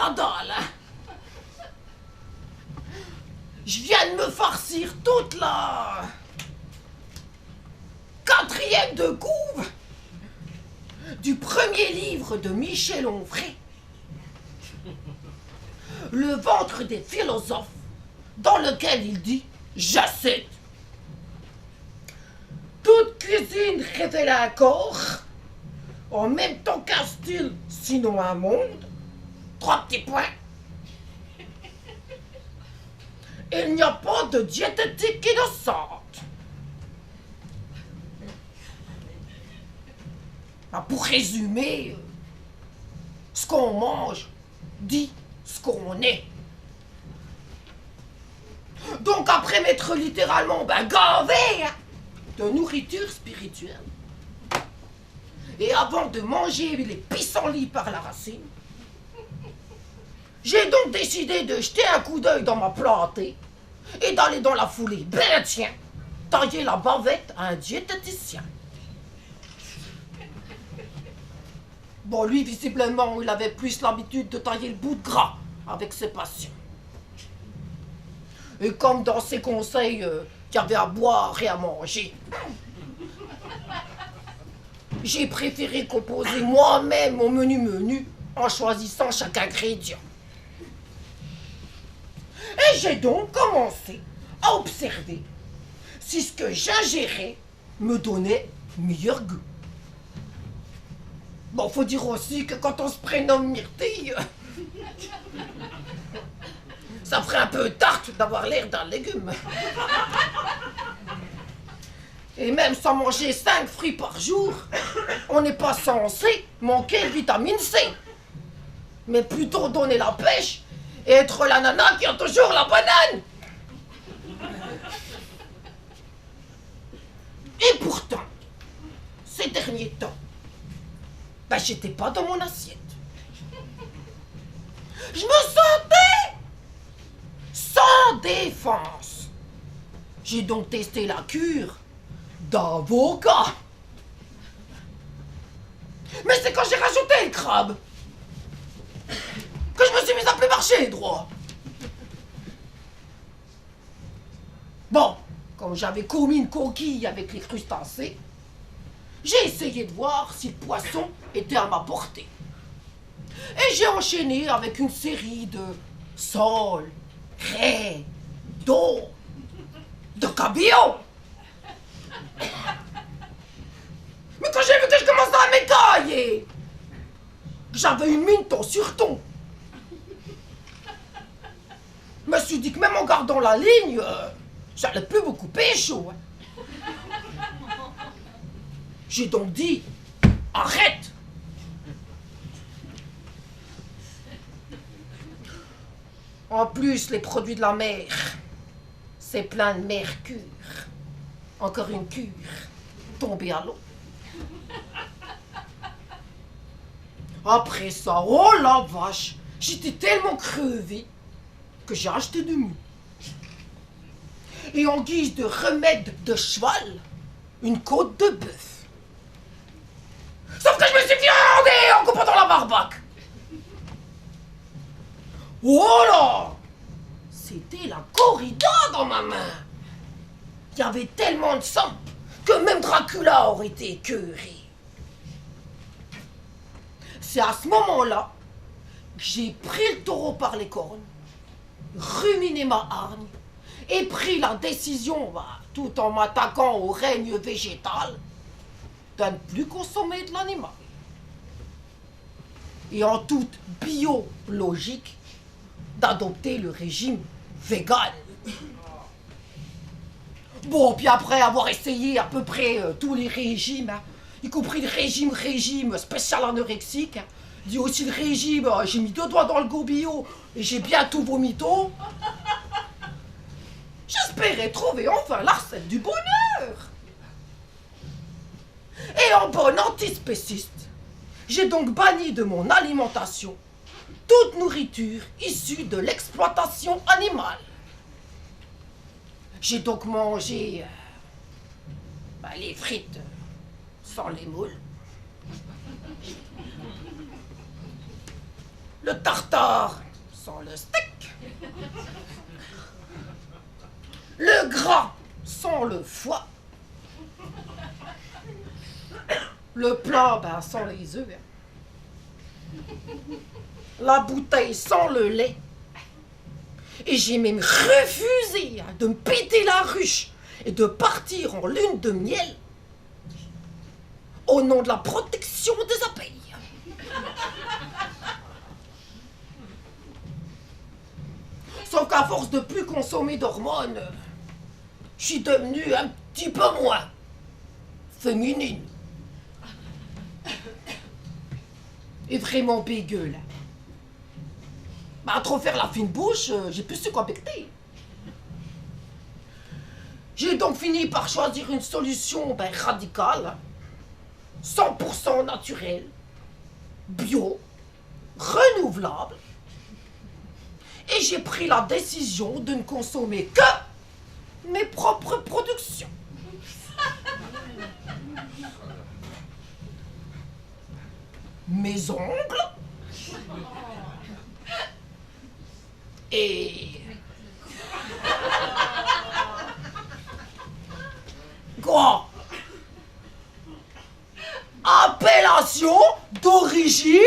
la dalle, hein. Je viens de me farcir toute la 4e de couve du premier livre de Michel Onfray, Le ventre des philosophes, dans lequel il dit, je cite, toute cuisine révèle un corps, en même temps qu'un style, sinon un monde. 3 petits points. Il n'y a pas de diététique innocente. Pour résumer, ce qu'on mange dit ce qu'on est. Donc après m'être littéralement gavé de nourriture spirituelle, et avant de manger les pissenlits par la racine, j'ai donc décidé de jeter un coup d'œil dans ma plantée et d'aller dans la foulée, ben tiens, tailler la bavette à un diététicien. Bon, lui, visiblement, il avait plus l'habitude de tailler le bout de gras avec ses patients. Et comme dans ses conseils, qu'il y avait à boire et à manger, j'ai préféré composer moi-même mon menu en choisissant chaque ingrédient. Et j'ai donc commencé à observer si ce que j'ingérais me donnait meilleur goût. Bon, faut dire aussi que quand on se prénomme Myrtille, ça ferait un peu tarte d'avoir l'air d'un légume. Et même sans manger 5 fruits par jour, on n'est pas censé manquer de vitamine C. Mais plutôt donner la pêche et être la nana qui a toujours la banane. Et pourtant, ces derniers temps, j'étais pas dans mon assiette. Je me sentais sans défense. J'ai donc testé la cure d'avocat. Mais c'est quand j'ai rajouté le crabe que je me suis mise à plus marcher droit. Bon, comme j'avais commis une coquille avec les crustacés, j'ai essayé de voir si le poisson était à ma portée. Et j'ai enchaîné avec une série de sols, raies, d'eau, de cabillaud. Mais quand j'ai vu que je commençais à m'écailler, que j'avais une mine ton sur ton, je me suis dit que même en gardant la ligne, j'allais plus beaucoup pécho. J'ai donc dit, arrête! En plus, les produits de la mer, c'est plein de mercure. Encore une cure, tombée à l'eau. Après ça, oh la vache, j'étais tellement crevé que j'ai acheté du mou. Et en guise de remède de cheval, une côte de bœuf. Sauf que je me suis viandé en coupant dans la barbaque. Oh là! C'était la corrida dans ma main. Il y avait tellement de sang que même Dracula aurait été écœuré. C'est à ce moment-là que j'ai pris le taureau par les cornes, ruminé ma hargne et pris la décision, tout en m'attaquant au règne végétal, de ne plus consommer de l'animal. Et en toute biologique, d'adopter le régime vegan. Bon, puis après avoir essayé à peu près tous les régimes, y compris le régime spécial anorexique, dit aussi le régime, j'ai mis 2 doigts dans le gobillot et j'ai bien tout vomito, j'espérais trouver enfin la recette du bonheur. Et en bon antispéciste, j'ai donc banni de mon alimentation toute nourriture issue de l'exploitation animale. J'ai donc mangé les frites sans les moules, le tartare sans le steak, le gras sans le foie, le plat sans les œufs, la bouteille sans le lait. Et j'ai même refusé de me péter la ruche et de partir en lune de miel au nom de la protection des abeilles. Sauf qu'à force de plus consommer d'hormones, je suis devenue un petit peu moins féminine. Et vraiment bégueu, là. À trop faire la fine bouche, j'ai plus su quoi becter. J'ai donc fini par choisir une solution radicale, 100% naturelle, bio, renouvelable. Et j'ai pris la décision de ne consommer que mes propres productions. Mes ongles et quoi? Appellation d'origine